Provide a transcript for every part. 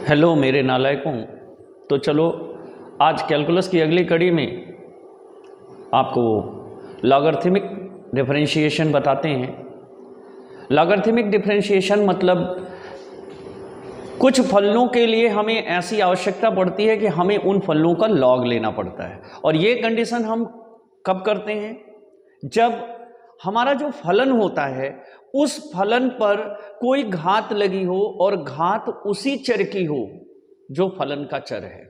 Hello मेरे नालायकों। तो चलो आज कैलकुलस की अगली कड़ी में आपको लॉगरिथमिक डिफरेंशिएशन बताते हैं। लॉगरिथमिक डिफरेंशिएशन मतलब कुछ फलनों के लिए हमें ऐसी आवश्यकता पड़ती है कि हमें उन फलनों का लॉग लेना पड़ता है। और ये कंडीशन हम कब करते हैं? जब हमारा जो फलन होता है उस फलन पर कोई घात लगी हो और घात उसी चर की हो जो फलन का चर है।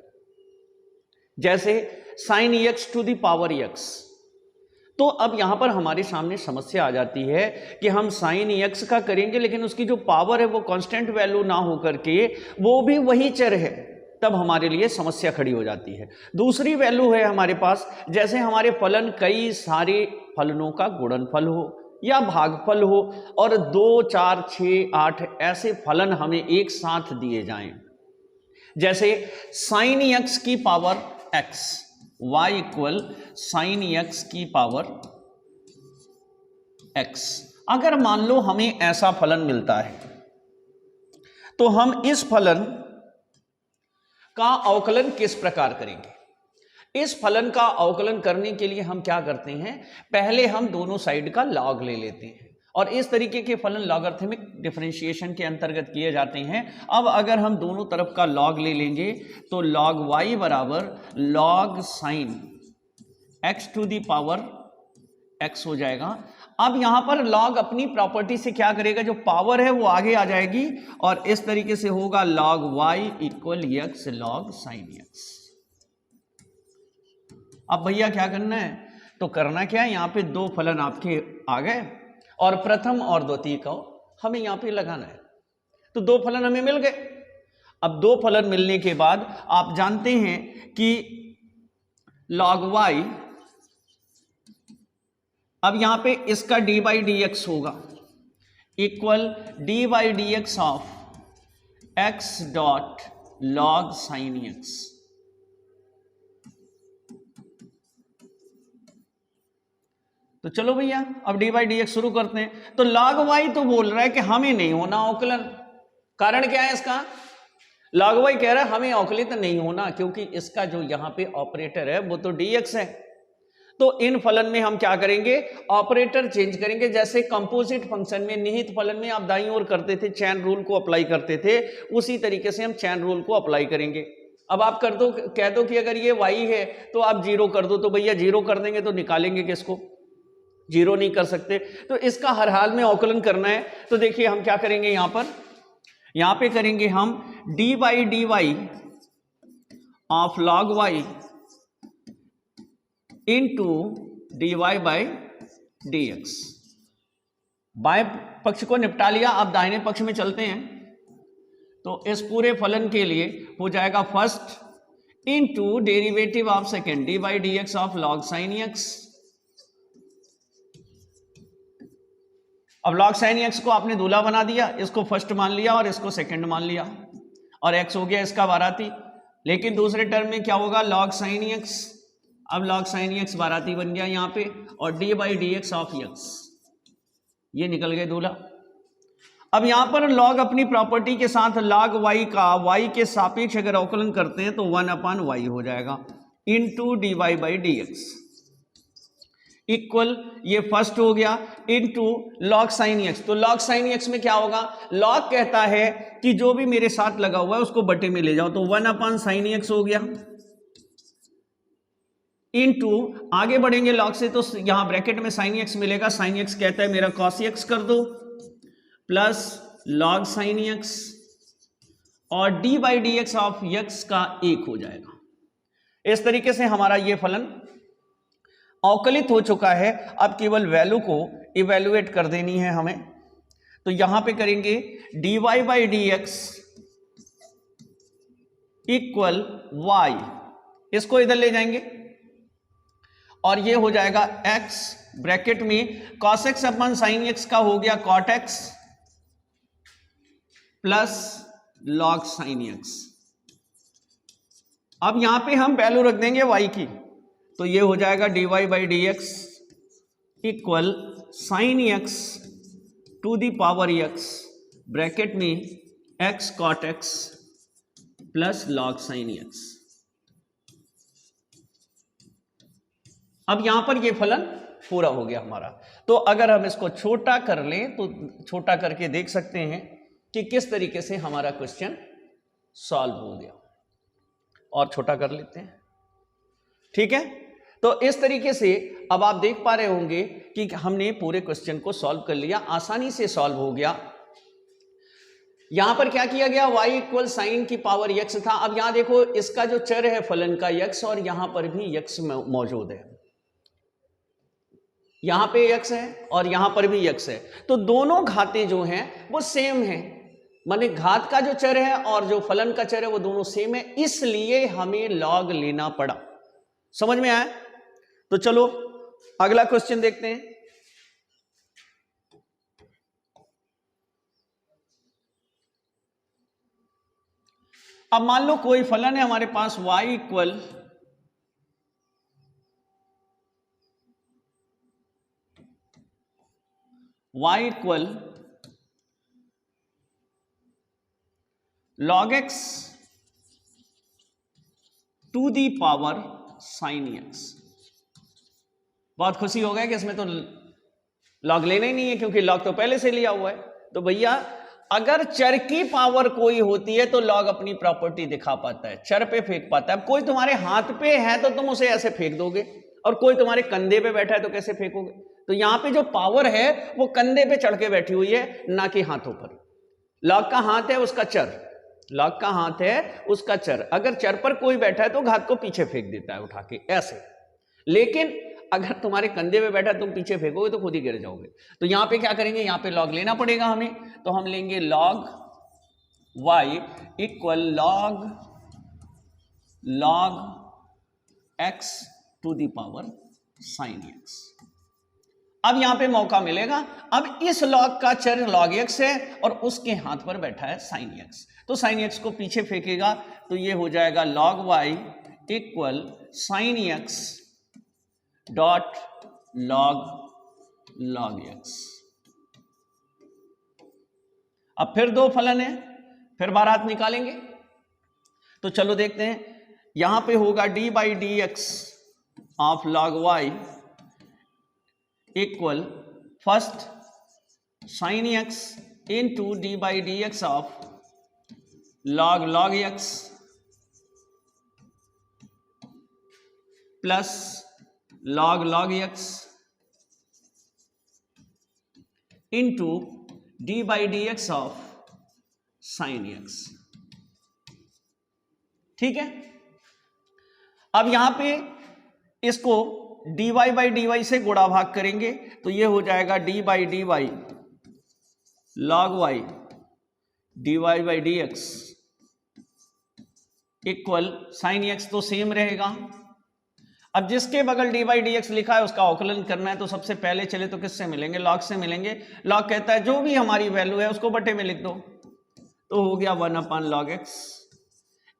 जैसे sin x to the power x। तो अब यहां पर हमारे सामने समस्या आ जाती है कि हम sin x का करेंगे लेकिन उसकी जो पावर है वो कांस्टेंट वैल्यू ना होकर के वो भी वही चर है, तब हमारे लिए समस्या खड़ी हो जाती है। दूसरी वैल्यू है हमारे पास, जैसे हमारे फलन कई सारे फलनों का गुणनफल हो या भागफल हो और 2, 4, 6, 8 ऐसे फलन हमें एक साथ दिए जाएं। जैसे sin x की power x, y equal sin x की पावर x। अगर मान लो हमें ऐसा फलन मिलता है तो हम इस फलन का अवकलन किस प्रकार करेंगे? इस फलन का अवकलन करने के लिए हम क्या करते हैं, पहले हम दोनों साइड का लॉग ले लेते हैं और इस तरीके के फलन लॉगरिथमिक डिफरेंशिएशन के अंतर्गत किए जाते हैं। अब अगर हम दोनों तरफ का लॉग ले लेंगे तो log y बराबर log sin x to the power x हो जाएगा। अब यहां पर log अपनी प्रॉपर्टी से क्या करेगा, जो पावर है वो आगे आ जाएगी और इस तरीके से होगा log y equal x log sin x। अब भैया क्या करना है, तो करना क्या है, यहां पे दो फलन आपके आ गए और प्रथम और द्वितीय को हमें यहां पे लगाना है। तो दो फलन हमें मिल गए। अब दो फलन मिलने के बाद आप जानते हैं कि log y, अब यहां पे इसका dy dx होगा equal dy dx of x dot log sin x। तो चलो भैया अब dy dx शुरू करते हैं। तो log y तो बोल रहा है कि हमें नहीं होना अवकलन। कारण क्या है इसका? log y कह रहा है हमें अवकलित नहीं होना क्योंकि इसका जो यहां पे ऑपरेटर है वो तो dx है। तो इन फलन में हम क्या करेंगे, ऑपरेटर चेंज करेंगे। जैसे कंपोजिट फंक्शन में निहित फलन में आप दाईं ओर करते थे, चैन रूल को अप्लाई करते थे, उसी तरीके से हम चैन रूल को अप्लाई करेंगे। अब आप कर दो, कह दो कि अगर ये y है तो आप 0 कर दो, तो भैया 0 कर देंगे तो निकालेंगे किसको? 0 नहीं कर सकते। तो इसका हर हाल में अवकलन करना है। तो देखिए हम क्या करेंगे, यहां पे करेंगे हम dy dy of log y into dy by dx। बाएं पक्ष को निपटा लिया, अब दाहिने पक्ष में चलते हैं। तो इस पूरे फलन के लिए हो जाएगा first into derivative of second dy dx of log sin x। अब log sin x को आपने दूल्हा बना दिया, इसको फर्स्ट मान लिया और इसको सेकंड मान लिया और x हो गया इसका बाराती। लेकिन दूसरे टर्म में क्या होगा, log sin x। अब log sin x बाराती बन गया यहां पे और dy dx ऑफ x, ये निकल गए दूल्हा। अब यहां पर log अपनी प्रॉपर्टी के साथ log y का y के सापेक्ष अगर अवकलन करते हैं तो 1/y हो जाएगा into dy by dx equal, ये फर्स्ट हो गया इनटू log sin x। तो log sin x में क्या होगा, log कहता है कि जो भी मेरे साथ लगा हुआ है उसको बटे में ले जाओ, तो 1/sin x हो गया इनटू, आगे बढ़ेंगे log से तो यहां ब्रैकेट में sin x मिलेगा। sin x कहता है मेरा cos x कर दो प्लस log sin x और dy dx ऑफ x का 1 हो जाएगा। इस तरीके से हमारा ये फलन अवकलित हो चुका है। अब केवल वैल्यू को इवेल्युएट कर देनी है हमें। तो यहां पे करेंगे dy by dx equal y, इसको इधर ले जाएंगे और ये हो जाएगा x ब्रैकेट में cos x अपन sin x का हो गया cot x plus log sin x। अब यहां पे हम वैल्यू रख देंगे y की, तो ये हो जाएगा dy by dx equal sin x to the power x bracket में x cot x plus log sin x। अब यहां पर ये फलन पूरा हो गया हमारा। तो अगर हम इसको छोटा कर लें तो छोटा करके देख सकते हैं कि किस तरीके से हमारा क्वेश्चन सॉल्व हो गया। और छोटा कर लेते हैं, ठीक है। तो इस तरीके से अब आप देख पा रहे होंगे कि हमने पूरे क्वेश्चन को सॉल्व कर लिया, आसानी से सॉल्व हो गया। यहां पर क्या किया गया, y इक्वल साइन की पावर x था। अब यहां देखो इसका जो चर है फलन का x, और यहां पर भी x मौजूद है, यहां पे x है और यहां पर भी x है। तो दोनों घातें जो हैं वो सेम हैं, माने घात का जो चर है और जो फलन का चर है वो दोनों सेम है, इसलिए हमें log लेना पड़ा। समझ में आया? तो चलो अगला क्वेश्चन देखते हैं। अब मान लो कोई फलन है हमारे पास y equal log x to the power sin x। बहुत खुशी हो गया कि इसमें तो log लेना ही नहीं है, क्योंकि log तो पहले से लिया हुआ है। तो भैया अगर चर की पावर कोई होती है तो log अपनी प्रॉपर्टी दिखा पाता है, चर पे फेंक पाता है। अब कोई तुम्हारे हाथ पे है तो तुम उसे ऐसे फेंक दोगे, और कोई तुम्हारे कंधे पे बैठा है तो कैसे फेंकोगे? तो यहां पे जो पावर है वो कंधे पे चढ़ के बैठी हुई है, ना कि हाथों पर। log का हाथ है उसका चर, log का हाथ है उसका चर। अगर चर पर कोई बैठा है तो घात को पीछे फेंक देता है उठा के ऐसे, लेकिन अगर तुम्हारे कंधे पे बैठा तुम पीछे फेंकोगे तो खुद ही गिर जाओगे। तो यहां पे क्या करेंगे, यहां पे log लेना पड़ेगा हमें। तो हम लेंगे log y equal log x to the power sin x। अब यहां पे मौका मिलेगा, अब इस log का चर log x है और उसके हाथ पर बैठा है sin x, तो sin x को पीछे फेंकेगा तो ये हो जाएगा log y equal sin x dot log x। अब फिर दो फलन है, फिर बारात निकालेंगे। तो चलो देखते हैं, यहां पे होगा d by D x of log y equal first sin x into d by D x of log x plus log x into d by D x of sin x। ठीक है। अब यहां पे इसको dy बाई dy से गुणा भाग करेंगे तो ये हो जाएगा d by dy log y dy by dx equal sin x, तो सेम रहेगा। अब जिसके बगल d बाई dx लिखा है उसका अवकलन करना है, तो सबसे पहले चले तो किससे मिलेंगे, log से मिलेंगे। log कहता है जो भी हमारी वैल्यू है उसको बटे में लिख दो, तो हो गया 1/log x।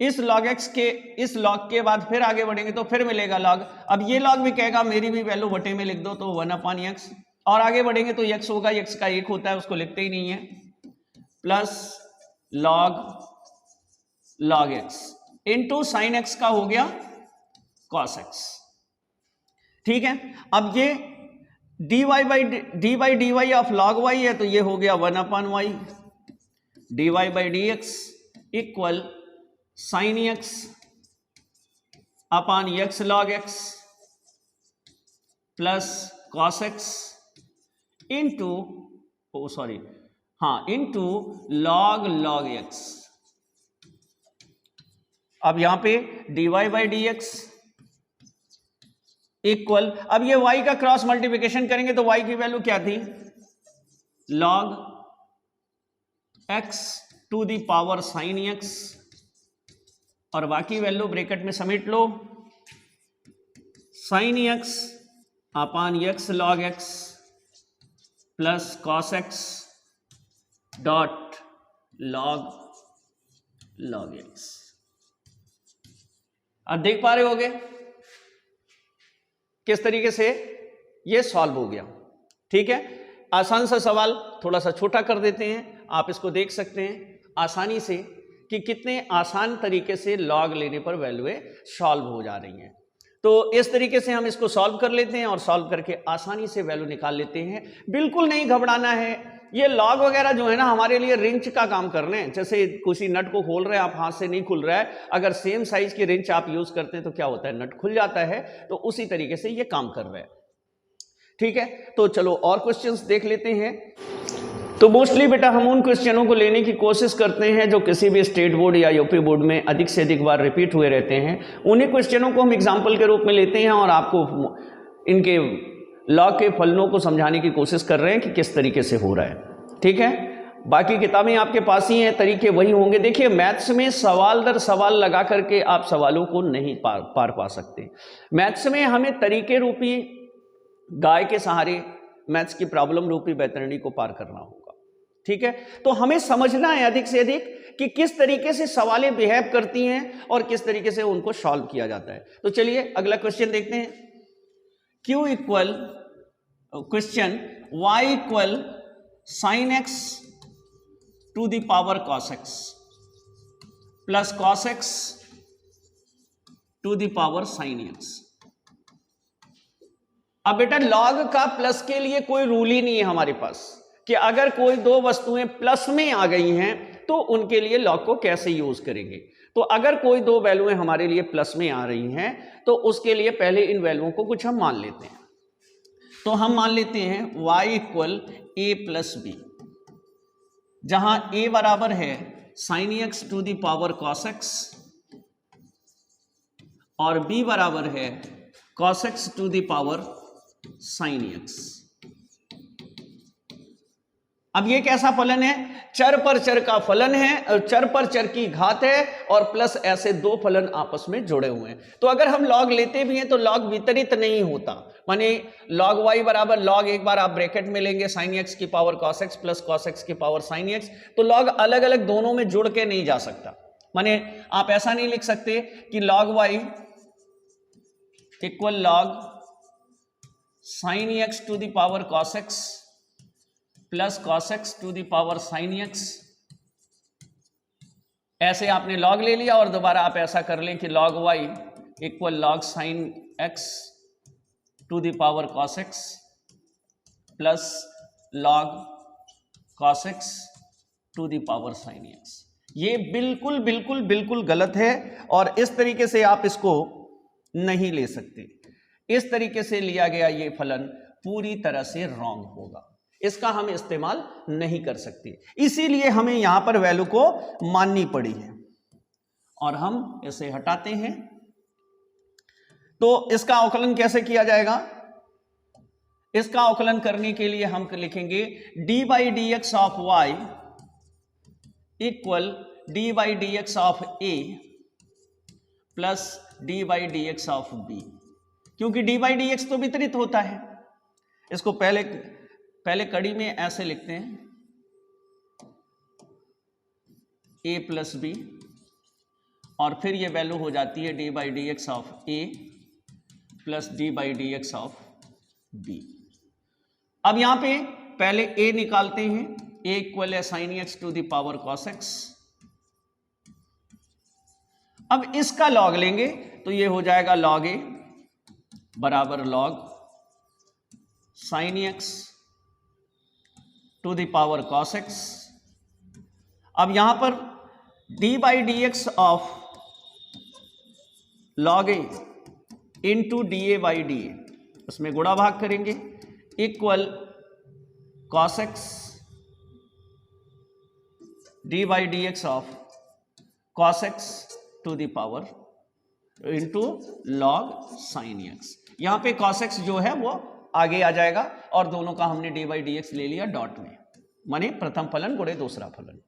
इस log के बाद फिर आगे बढ़ेंगे तो फिर मिलेगा log। अब ये log भी कहेगा मेरी भी वैल्यू बटे में लिख दो, तो 1/x। और आगे बढ़ेंगे तो x होगा, x का 1 होता है उसको लिखते ही नहीं है, plus log x into sine x का हो गया cos x। ठीक है। अब ये dy by dy of log y है, तो ये हो गया 1/y dy by dx equal sine x upon x log x plus cos x into into log x। अब यहां पे dy बाई dx इक्वल, अब ये y का क्रॉस मल्टीप्लिकेशन करेंगे तो y की वैल्यू क्या थी, log x to the power sin x, और बाकी वैल्यू ब्रैकेट में समेट लो, sin x upon x log x plus cos x dot log x। अब देख पा रहे होगे किस तरीके से ये सॉल्व हो गया। ठीक है। आसान सा सवाल थोड़ा सा छोटा कर देते हैं, आप इसको देख सकते हैं आसानी से कि कितने आसान तरीके से लॉग लेने पर वैल्यूएं सॉल्व हो जा रही हैं। तो इस तरीके से हम इसको सॉल्व कर लेते हैं और सॉल्व करके आसानी से वैल्यू निकाल लेते हैं। बिल्कुल नहीं घबराना है। ये लॉग वगैरह जो है ना हमारे लिए रिंच का काम कर रहे हैं। जैसे किसी नट को खोल रहे हैं, आप हाथ से नहीं खुल रहा है, अगर सेम साइज की रिंच आप यूज करते हैं तो क्या होता है, नट खुल जाता है। तो उसी तरीके से ये काम कर रहा है। ठीक है, तो चलो और क्वेश्चंस देख लेते हैं। तो मोस्टली बेटा हम उन क्वेश्चनों को लेने की कोशिश करते हैं जो किसी भी स्टेट बोर्ड या यूपी बोर्ड में अधिक से अधिक बार रिपीट हुए रहते हैं। उन्हीं क्वेश्चनों को हम एग्जाम्पल के रूप में लेते हैं और आपको इनके लॉग के फलनों को समझाने की कोशिश कर रहे हैं कि किस तरीके से हो रहा है। ठीक है, बाकी किताबें आपके पास ही हैं, तरीके वही होंगे। देखिए मैथ्स में सवाल दर सवाल लगा करके आप सवालों को नहीं पार पा सकते। मैथ्स में हमें तरीके रूपी गाय के सहारे मैथ्स की प्रॉब्लम रूपी बैतरणी को पार करना होगा। ठीक है, तो हमें समझना है अधिक से अधिक कि किस तरीके से सवालें बिहेव करती हैं और किस तरीके से उनको सॉल्व किया जाता है। तो चलिए अगला क्वेश्चन देखते हैं। Q equal question y equal sine x to the power cos x plus cos x to the power sine x. अब बेटा लॉग का प्लस के लिए कोई रूल ही नहीं है हमारे पास कि अगर कोई दो वस्तुएं प्लस में आ गई हैं तो उनके लिए लॉग को कैसे यूज करेंगे। तो अगर कोई दो वैल्यूएं हमारे लिए प्लस में आ रही हैं तो उसके लिए पहले इन वैल्यूओं को कुछ हम मान लेते हैं। तो हम मान लेते हैं y equal a plus b, जहां a बराबर है sine x to the power cos x और b बराबर है cos x to the power sine x. अब ये कैसा फलन है, चर पर चर का फलन है, चर पर चर की घात है और प्लस ऐसे दो फलन आपस में जुड़े हुए हैं। तो अगर हम लॉग लेते भी हैं तो लॉग वितरित नहीं होता, माने लॉग y बराबर लॉग, एक बार आप ब्रैकेट में लेंगे साइन एक्स की power cos x plus cos x की पावर साइन एक्स, तो लॉग अलग अलग दोनों में जुड़ के नहीं जा सकता। माने आप ऐसा नहीं लिख सकते कि log y equal log sine x to the power cos x plus cos x to the power sine x. ऐसे आपने लॉग ले लिया और दोबारा आप ऐसा कर लें कि log y equal log sine x to the power cos x plus log cos x to the power sine x. ये बिल्कुल बिल्कुल बिल्कुल गलत है और इस तरीके से आप इसको नहीं ले सकते। इस तरीके से लिया गया ये फलन पूरी तरह से रॉन्ग होगा, इसका हम इस्तेमाल नहीं कर सकते। इसीलिए हमें यहां पर वैल्यू को माननी पड़ी है और हम इसे हटाते हैं। तो इसका अवकलन कैसे किया जाएगा, इसका अवकलन करने के लिए हम लिखेंगे d by D x of y equal d by D x of a plus d by D x of b, क्योंकि डी बाई डी एक्स तो वितरित होता है। इसको पहले कड़ी में ऐसे लिखते हैं a प्लस बी और फिर ये वैल्यू हो जाती है d by D x of a plus d by D x of b. अब यहां पे पहले a निकालते हैं, a इक्वल है sine x to the power cos x. अब इसका लॉग लेंगे तो ये हो जाएगा लॉग a बराबर log sine x to the power cos x. अब यहां पर d by D x of log a into d A by d a, उसमें गुणा भाग करेंगे, equal cos x d by D x of cos x to the power into log sine x. यहां पे cos x जो है वो आगे आ जाएगा और दोनों का हमने डी बाई डी एक्स ले लिया डॉट में, माने प्रथम फलन गुणे दूसरा फलन।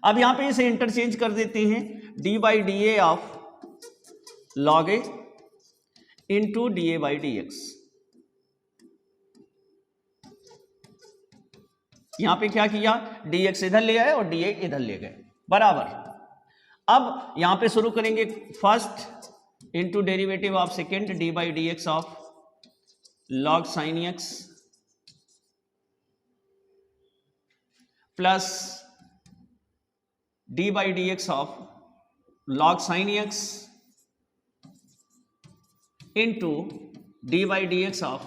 अब यहां पे इसे इंटरचेंज कर देते हैं, D by d A of log a into d A by D x. यहां पे क्या किया, डी एक्स इधर ले आए और डी ए इधर ले गए बराबर। अब यहां पे शुरू करेंगे first into derivative of second d by D x of log sine x plus d by D x of log sine x into d by D x of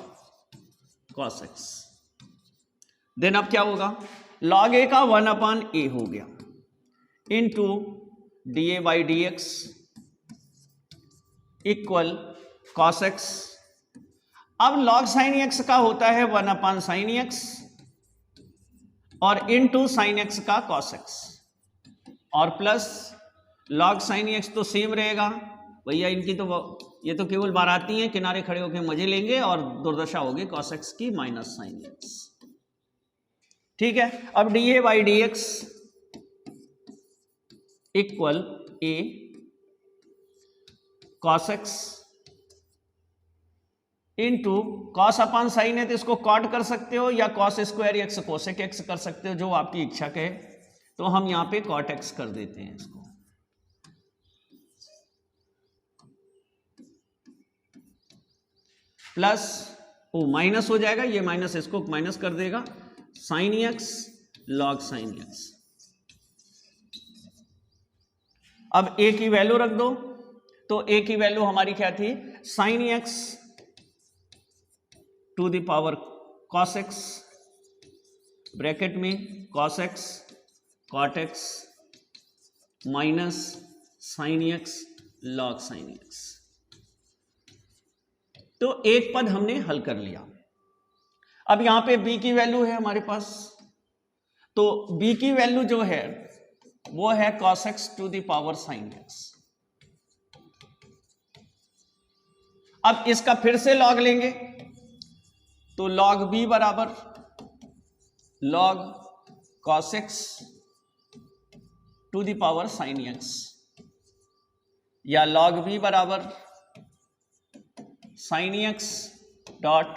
cos x. Then अब क्या होगा, log a का 1/a हो गया into d A by D x equal cos x. अब log sine x का होता है 1/sin एक्स और इंटू साइन एक्स का कॉस एक्स और प्लस लॉग साइन एक्स तो सेम रहेगा भैया, इनकी तो ये तो केवल बाराती हैं, किनारे खड़े होकर मजे लेंगे और दुर्दशा होगी कॉस एक्स की माइनस साइन एक्स। ठीक है, अब D A by D x equal A cos x into cos upon sine है तो इसको कॉट कर सकते हो या cos square x cosec x कर सकते हो, जो आपकी इच्छा के। तो हम यहां पे कॉट एक्स कर देते हैं इसको, प्लस वो माइनस हो जाएगा, ये माइनस इसको माइनस कर देगा, sign x log sine x. अब ए की वैल्यू रख दो, तो ए की वैल्यू हमारी क्या थी, sine x to the power cos x bracket में cos x cot x minus sine x log sine x. तो एक पद हमने हल कर लिया। अब यहां पे b की वैल्यू है हमारे पास, तो b की वैल्यू जो है वो है cos x to the power sin x। अब इसका फिर से लॉग लेंगे तो log b बराबर log cos x to the power sin x या log b बराबर sin x dot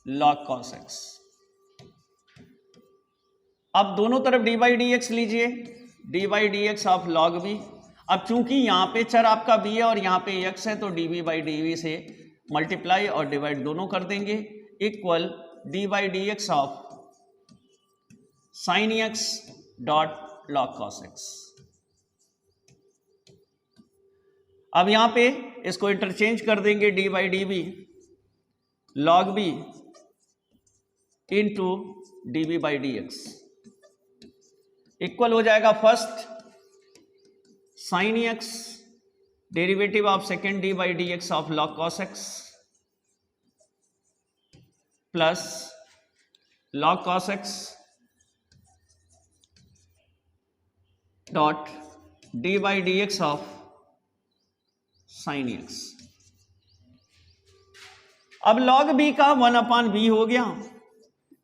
log cos x। अब दोनों तरफ d बाई डी एक्स लीजिए, d by D x of log b। अब चूंकि यहां पे चर आपका b है और यहां पे x है तो db बाई डी से मल्टीप्लाई और डिवाइड दोनों कर देंगे equal d by D x of sin x dot log cos x। अब यहां पे इसको इंटरचेंज कर देंगे d by d b log b into d b by D x equal हो जाएगा first sine x derivative of second d by D x of log cos x plus log cos x dot d by D x of sine x. अब log b का 1/b हो गया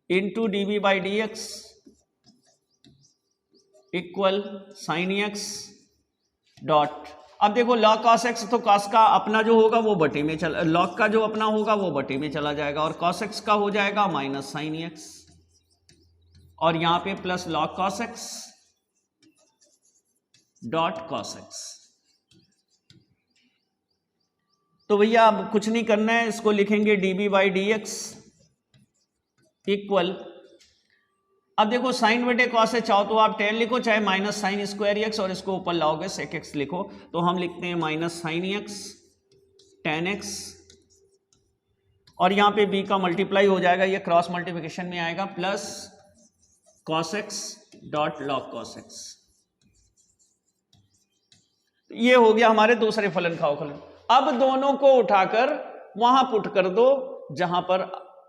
into d b by D x equal sine x dot. अब देखो log cos x तो cos का अपना जो होगा वो बटे में चला, log का जो अपना होगा वो बटे में चला जाएगा और cos x का हो जाएगा माइनस साइन एक्स और यहां पे plus log cos x dot cos x। तो भैया अब कुछ नहीं करना है, इसको लिखेंगे db by D x equal, अब देखो साइन बटे कॉस है, चाहो तो आप tan लिखो चाहे माइनस साइन स्क्वायर एक्स और इसको ऊपर लाओगे सेक एक्स लिखो, तो हम लिखते हैं minus sine x tan x और यहां पे b का मल्टीप्लाई हो जाएगा, ये क्रॉस मल्टीप्लिकेशन में आएगा plus cos x dot log cos x। ये हो गया हमारे दूसरे फलन का अवकलन। अब दोनों को उठाकर वहां पुट कर दो जहां पर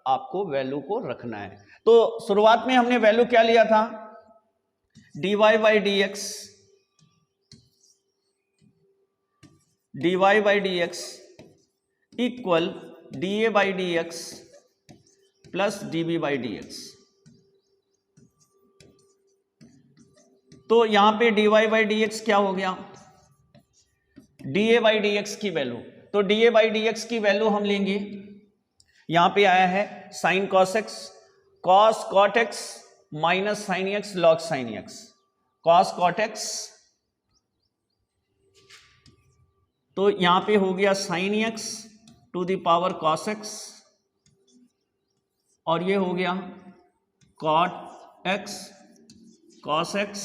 आपको वैल्यू को रखना है। तो शुरुआत में हमने वैल्यू क्या लिया था, dy by D x equal da by D X plus db by D x. तो यहां पे dy बाई डी एक्स क्या हो गया, da बाई डी एक्स की वैल्यू, तो da बाई डी एक्स की वैल्यू हम लेंगे, यहां पे आया है sine cos x cos cot x minus sine x log साइन एक्स cos cot x, तो यहां पे हो गया sine x to the power cos x और ये हो गया cot x cos x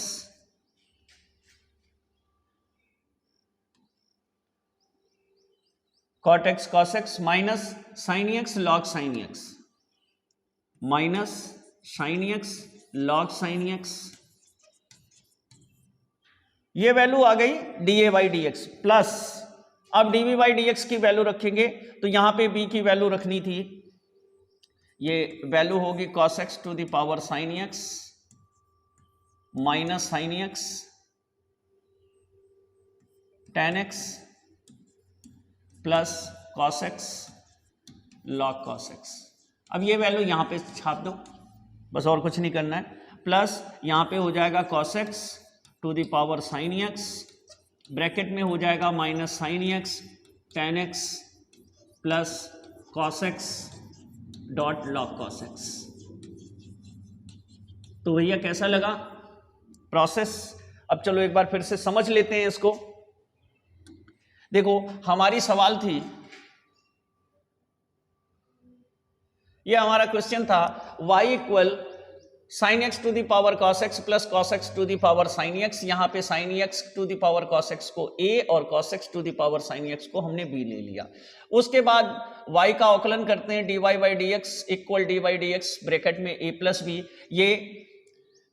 cot x cos x minus sine x log sine x, minus sine x log sine x, ये वैल्यू आ गई D A by D X plus, अब D V by D x की value रखेंगे तो यहां पे b की वैल्यू रखनी थी, ये वैल्यू होगी cos x to the power sin x minus sin x tan x plus cos x log cos x। अब ये वैल्यू यहां पे छाप दो, बस और कुछ नहीं करना है, प्लस यहां पे हो जाएगा cos x to the power sin x, bracket में हो जाएगा minus sin x tan x plus cos x dot log cos x। तो भैया कैसा लगा प्रोसेस? अब चलो एक बार फिर से समझ लेते हैं इसको। देखो हमारी सवाल थी, ये हमारा क्वेश्चन था y equal sine x to the power cos x plus cos x to the power sine x. यहां पे sine x to the power cos x को a और cos x to the power sine x को हमने b ले लिया। उसके बाद y का अवकलन करते हैं, dy by D x equal d by D x bracket में a प्लस b, ये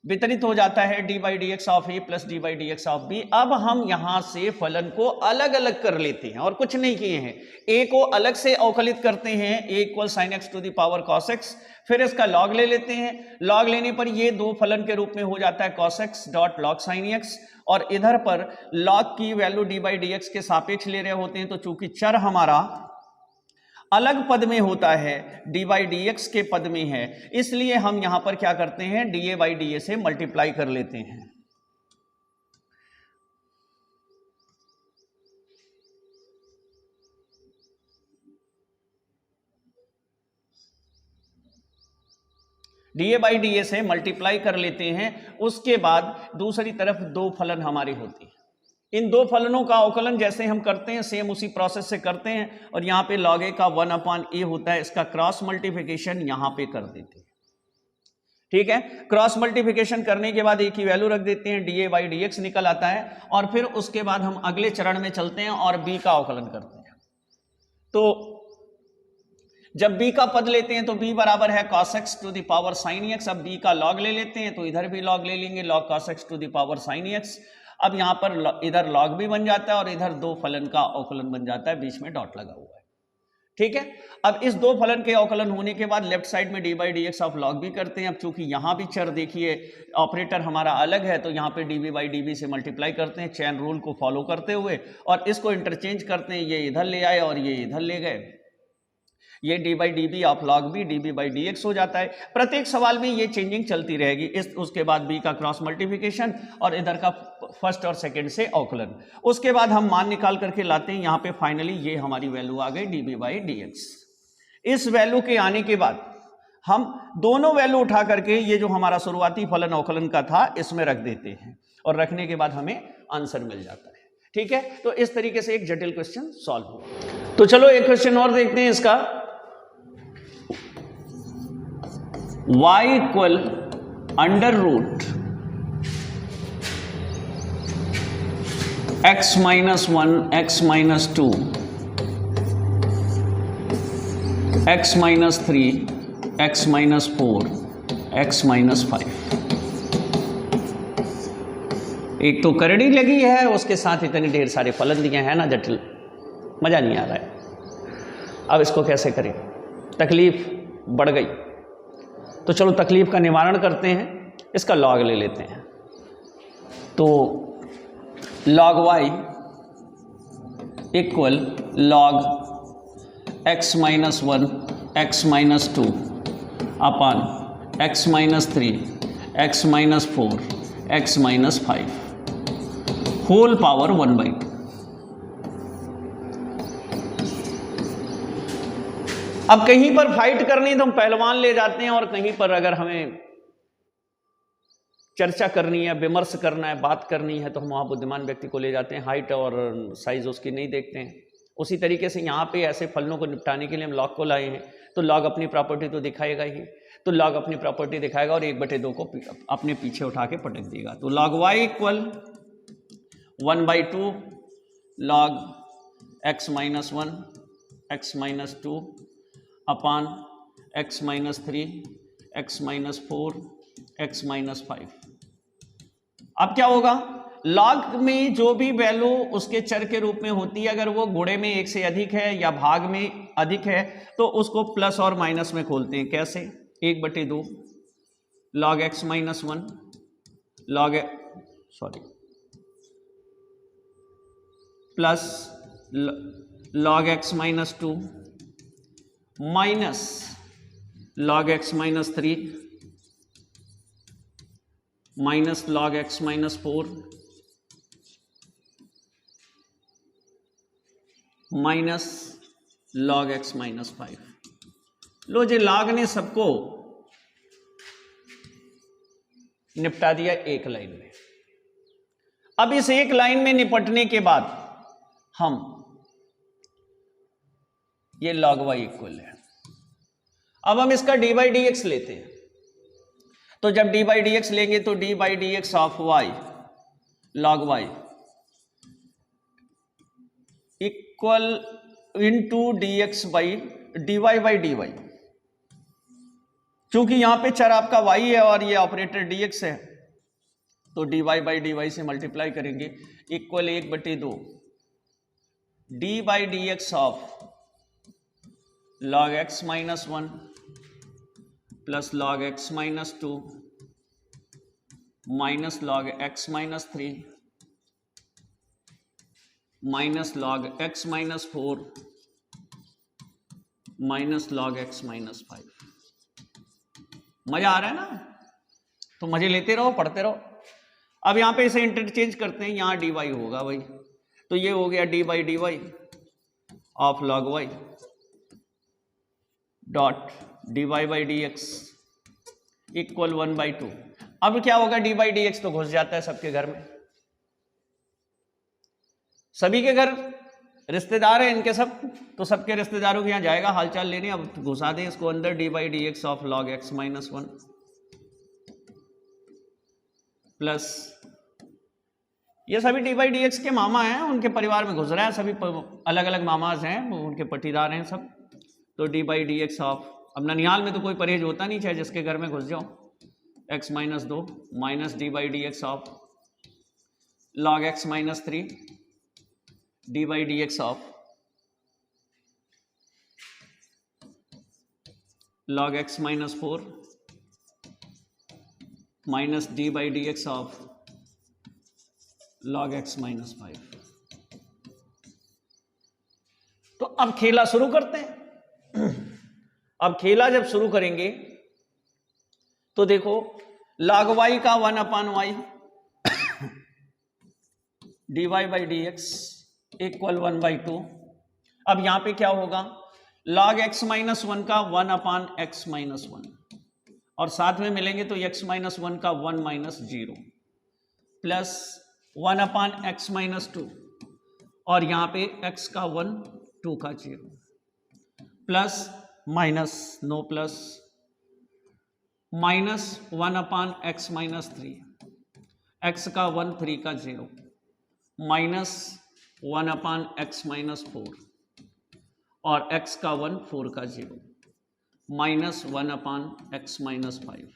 वितरित हो जाता है d by D x of a plus d by D x of b. अब हम यहां से फलन को अलग अलग कर लेते हैं और कुछ नहीं किए हैं, ए को अलग से अवकलित करते हैं, A equal sine x to the power cos x, फिर इसका लॉग ले लेते हैं, लॉग लेने पर ये दो फलन के रूप में हो जाता है cos x dot log sine x, और इधर पर लॉग की value D by D x के सापेक्ष ले रहे होते हैं, तो चूंकि चर हमारा अलग पद में होता है, डी बाई डी एक्स के पद में है, इसलिए हम यहां पर क्या करते हैं, डी ए बाई डी ए से मल्टीप्लाई कर लेते हैं। डी ए बाई डी ए से मल्टीप्लाई कर लेते हैं। उसके बाद दूसरी तरफ दो फलन हमारे होते हैं, इन दो फलनों का अवकलन जैसे हम करते हैं सेम उसी प्रोसेस से करते हैं, और यहाँ पे log a का 1/a होता है, इसका क्रॉस मल्टीप्लिकेशन यहाँ पे कर देते हैं। ठीक है, क्रॉस मल्टीप्लिकेशन करने के बाद a की वैल्यू रख देते हैं, D A by D x निकल आता है, और फिर उसके बाद हम अगले चरण में चलते हैं और b का अवकलन करते हैं। तो जब b का पद लेते हैं तो b बराबर है cos x to the power sin x। अब b का log ले लेते हैं तो इधर भी log ले लेंगे, log cos x to the power sin x। अब यहां पर इधर log भी बन जाता है और इधर दो फलन का अवकलन बन जाता है, बीच में डॉट लगा हुआ है। ठीक है, अब इस दो फलन के अवकलन होने के बाद लेफ्ट साइड में D by D x of log भी करते हैं। अब चूंकि यहां भी चर देखिए ऑपरेटर हमारा अलग है, तो यहां पे d b by d b से मल्टीप्लाई करते हैं चेन रूल को फॉलो करते हुए, और इसको इंटरचेंज करते हैं, ये इधर ले आए और ये इधर ले गए, ये d by d b of log b d b by D x हो जाता है। प्रत्येक सवाल में ये चेंजिंग चलती रहेगी। उसके बाद b का क्रॉस मल्टीप्लिकेशन और इधर का फर्स्ट और सेकंड से अवकलन। उसके बाद हम मान निकाल करके लाते हैं, यहाँ पे फाइनली ये हमारी वैल्यू आ गई d b by D x. इस वैल्यू के आने के बाद हम दोनों वैल्यू उठा करके ये जो हमारा शुरुआती फलन अवकलन का था इसमें रख देते हैं, और रखने के बाद हमें आंसर मिल जाता है। ठीक है, तो इस तरीके से एक जटिल क्वेश्चन सॉल्व हुआ। तो चलो एक क्वेश्चन और देखते हैं इसका। y equal under root x minus 1 x minus 2 x minus 3 x minus 4 x minus 5। एक तो करड़ी लगी है, उसके साथ इतने ढेर सारे फलन दिए हैं ना, जटिल, मजा नहीं आ रहा है। अब इसको कैसे करें, तकलीफ बढ़ गई। तो चलो तकलीफ का निवारण करते हैं, इसका लॉग ले लेते हैं। तो log y equal log x minus 1 x minus 2 अपन x minus 3 x minus 4 x minus 5 whole power 1/2। अब कहीं पर फाइट करनी तो हम पहलवान ले जाते हैं, और कहीं पर अगर हमें चर्चा करनी है, विमर्श करना है, बात करनी है, तो हम वहाँ बुद्धिमान व्यक्ति को ले जाते हैं, हाइट और साइज उसकी नहीं देखते हैं। उसी तरीके से यहाँ पे ऐसे फलनों को निपटाने के लिए हम log को लाए हैं, तो log अपनी प्रॉपर्टी तो दिखाएगा ही, तो log अपनी प्रॉपर्टी दिखाएगा और 1/2 को अपने पीछे उठा के पटक देगा। तो log y equal 1/2 log x minus 1 x minus 2 upon x minus 3 x minus 4 x minus 5। अब क्या होगा, लॉग में जो भी वैल्यू उसके चर के रूप में होती है, अगर वो गुणे में एक से अधिक है या भाग में अधिक है तो उसको प्लस और माइनस में खोलते हैं। कैसे, 1/2 log x minus 1 plus log x minus 2 minus log x minus 3 minus log x minus 4 minus log x minus 5। लो जी, लॉग ने सबको निपटा दिया एक लाइन में। अब इस एक लाइन में निपटने के बाद हम ये लॉग वाई इक्वल है, अब हम इसका डी बाई डी एक्स लेते हैं। तो जब डी बाई डी एक्स लेंगे तो d by D x of y log y equal into d x by d Y by d y. चूंकि यहां पे चर आपका वाई है और ये ऑपरेटर डी एक्स है, तो D Y by d y से मल्टीप्लाई करेंगे, equal 1/2 d by D x of log x minus 1 plus log x minus 2 minus log x minus 3 minus log x minus 4 minus log x minus 5। मजा आ रहा है ना? तो मजे लेते रहो, पढ़ते रहो। अब यहां पे इसे इंटरचेंज करते हैं, यहां डी वाई होगा भाई, तो ये हो गया d by d y of log y dot d Y by D x equal 1/2। अब क्या होगा, डी बाई डी एक्स तो घुस जाता है सबके घर में, सभी के घर रिश्तेदार हैं इनके सब, तो सबके रिश्तेदारों के यहाँ जाएगा हालचाल लेने। अब घुसा दें इसको अंदर, D by D x of log x minus 1 plus ये सभी डी बाई डी एक्स के मामा हैं, उनके परिवार में घुस रहा है, सभी अलग अलग मामाज हैं, उनके पटीदार हैं सब। तो d by D x of, अब ननिहाल में तो कोई परहेज होता नहीं, चाहे जिसके घर में घुस जाओ, x minus 2 minus D by D x of log x minus 3 D by D x of log x minus 4 minus D by D x of log x minus 5। तो अब खेला शुरू करते हैं। अब खेला जब शुरू करेंगे तो देखो, लॉग वाई का 1/y d Y by D x equal 1/2। अब यहां पे क्या होगा, लॉग एक्स माइनस 1 का 1/x माइनस 1 और साथ में मिलेंगे तो x माइनस 1 का 1 माइनस 0 प्लस 1/x माइनस 2 और यहां पे x का 1 2 का 0 plus minus no plus minus 1/x minus 3 x का 1 3 का 0 माइनस 1/x माइनस 4 और x का 1 4 का 0 माइनस 1/x माइनस 5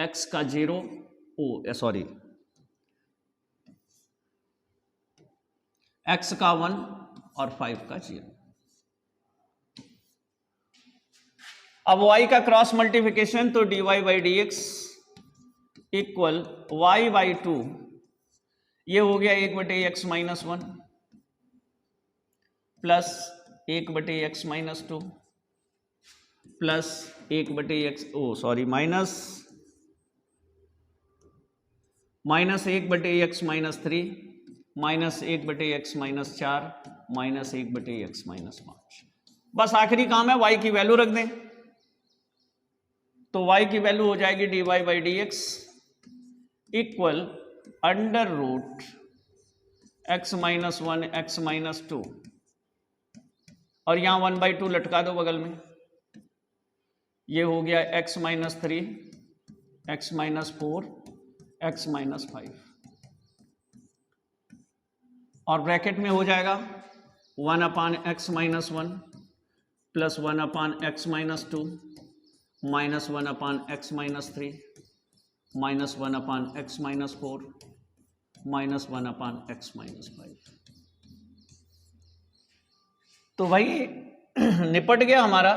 x का 0 x का 1 और 5 का 0। अब y का क्रॉस मल्टीप्लिकेशन, तो D Y by D x equal y by 2, ये हो गया 1/x minus 1 plus 1/x minus 2 plus 1/x minus 1/x minus 3 minus 1/x minus 4 minus 1/x minus 5। बस आखिरी काम है, y की वैल्यू रख दें, तो y की वैल्यू हो जाएगी D Y by D x equal under root x minus 1 x minus 2 और यहां 1/2 लटका दो बगल में, ये हो गया x minus 3 x minus 4 x minus 5 और ब्रैकेट में हो जाएगा 1/x-1 plus 1/x-2 minus 1/x-3 minus 1/x-4 minus 1/x-5। तो भाई निपट गया हमारा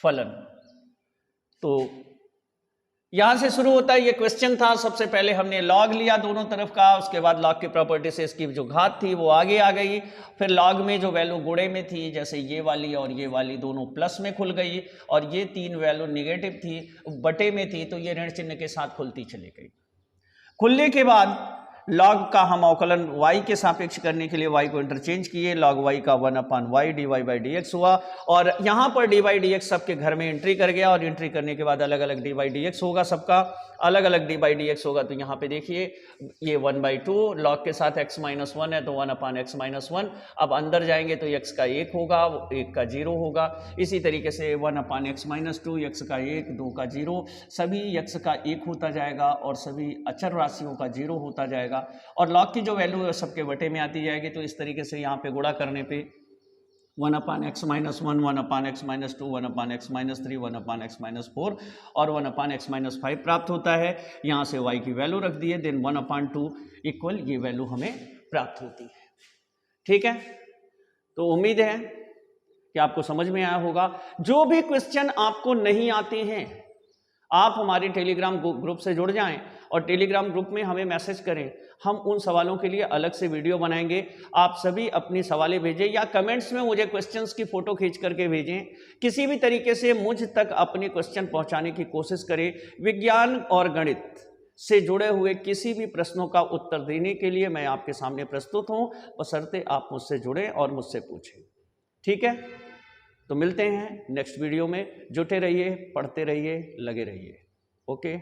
फलन। तो यहां से शुरू होता है, ये क्वेश्चन था। सबसे पहले हमने लॉग लिया दोनों तरफ का, उसके बाद लॉग की प्रॉपर्टी से इसकी जो घात थी वो आगे आ गई। फिर लॉग में जो वैल्यू गुणे में थी, जैसे ये वाली और ये वाली दोनों प्लस में खुल गई, और ये 3 वैल्यू निगेटिव थी, बटे में थी, तो ये ऋण चिन्ह के साथ खुलती चली गई। खुलने के बाद लॉग का हम अवकलन y के सापेक्ष करने के लिए y को इंटरचेंज किए, log y का 1/y dy/dx हुआ, और यहां पर dy/dx सबके घर में एंट्री कर गया, और एंट्री करने के बाद अलग अलग dy/dx होगा, सबका अलग अलग dy/dx होगा। तो यहां पे देखिए ये 1/2 log के साथ x-1 है तो 1/x-1। अब अंदर जाएंगे तो x का 1 होगा, 1 का 0 होगा। इसी तरीके से 1/x-2, x का 1, 2 का 0, सभी x का 1 होता जाएगा और सभी अचर राशियों का 0 होता जाएगा, और लॉग की जो वैल्यू है सबके बटे में आती जाएगी। तो इस तरीके से यहाँ पे गुणा करने पे 1/x-1, 1/x-2, 1/x-3, 1/x-4 और 1/x-5 प्राप्त होता है। यहाँ से y की वैल्यू रख दिए, देन 1/2 इक्वल ये वैल्यू हमें प्राप्त होती है। ठीक है, तो उम्मीद है कि आपको समझ में आया होगा। जो भी क्वेश्चन आपको नहीं आते हैं, आप हमारे टेलीग्राम ग्रुप से जुड़ जाएं और टेलीग्राम ग्रुप में हमें मैसेज करें, हम उन सवालों के लिए अलग से वीडियो बनाएंगे। आप सभी अपनी सवालें भेजें या कमेंट्स में मुझे क्वेश्चंस की फोटो खींच करके भेजें। किसी भी तरीके से मुझ तक अपने क्वेश्चन पहुंचाने की कोशिश करें। विज्ञान और गणित से जुड़े हुए किसी भी प्रश्नों का उत्तर देने के लिए मैं आपके सामने प्रस्तुत हूं, बशर्ते आप मुझसे जुड़ें और मुझसे पूछें। ठीक है, तो मिलते हैं नेक्स्ट वीडियो में। जुटे रहिए, पढ़ते रहिए, लगे रहिए। ओके।